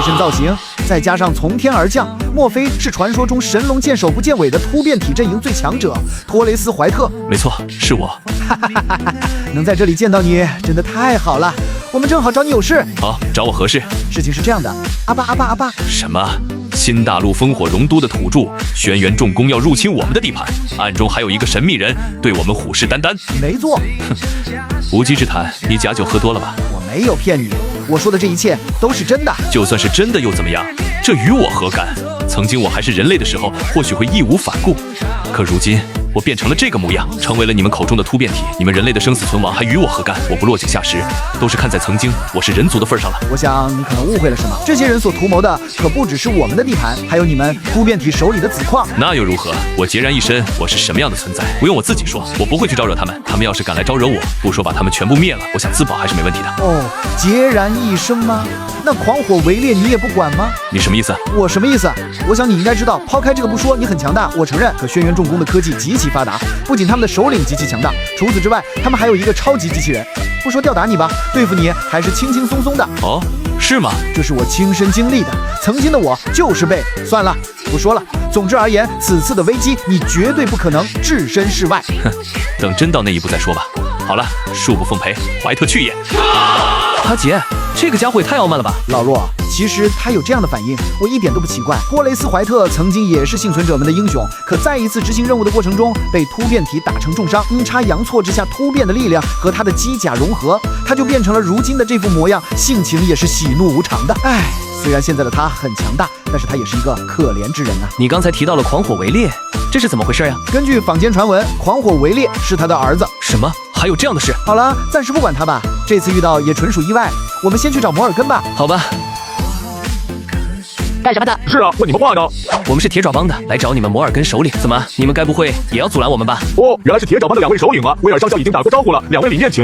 身造型，再加上从天而降，莫非是传说中神龙见首不见尾的突变体阵营最强者托雷斯怀特？没错，是我。能在这里见到你，真的太好了。我们正好找你有事。好，找我何事？事情是这样的，阿爸。什么？新大陆烽火戎都的土著轩辕重工要入侵我们的地盘，暗中还有一个神秘人对我们虎视眈眈。没错。无稽之谈，你假酒喝多了吧？我没有骗你，我说的这一切都是真的。就算是真的又怎么样？这与我何干？曾经我还是人类的时候，或许会义无反顾，可如今我变成了这个模样，成为了你们口中的突变体。你们人类的生死存亡还与我何干？我不落井下石，都是看在曾经我是人族的份上了。我想你可能误会了什么，这些人所图谋的可不只是我们的地盘，还有你们突变体手里的子矿。那又如何？我孑然一身，我是什么样的存在？不用我自己说，我不会去招惹他们。他们要是敢来招惹我，不说把他们全部灭了，我想自保还是没问题的。哦，孑然一身吗？那狂火围猎你也不管吗？你什么意思？我什么意思？我想你应该知道，抛开这个不说，你很强大，我承认。可轩辕重工的科技极其发达，不仅他们的首领极其强大，除此之外，他们还有一个超级机器人。不说吊打你吧，对付你还是轻轻松松的。哦，是吗？这是我亲身经历的，曾经的我就是被……算了，不说了。总之而言，此次的危机你绝对不可能置身事外。哼，等真到那一步再说吧。好了，恕不奉陪，怀特去也。阿杰，这个家伙也太傲慢了吧！老洛，其实他有这样的反应，我一点都不奇怪。托雷斯怀特曾经也是幸存者们的英雄，可在一次执行任务的过程中，被突变体打成重伤。阴差阳错之下，突变的力量和他的机甲融合，他就变成了如今的这副模样，性情也是喜怒无常的。唉，虽然现在的他很强大，但是他也是一个可怜之人啊。你刚才提到了狂火围猎，这是怎么回事呀？根据坊间传闻，狂火围猎是他的儿子。什么？还有这样的事？好了，暂时不管他吧，这次遇到也纯属意外。我们先去找摩尔根吧。好吧。干什么的？是啊，问你们话呢。我们是铁爪帮的，来找你们摩尔根首领。怎么，你们该不会也要阻拦我们吧？哦，原来是铁爪帮的2位首领啊！威尔上校已经打过招呼了，2位里面请。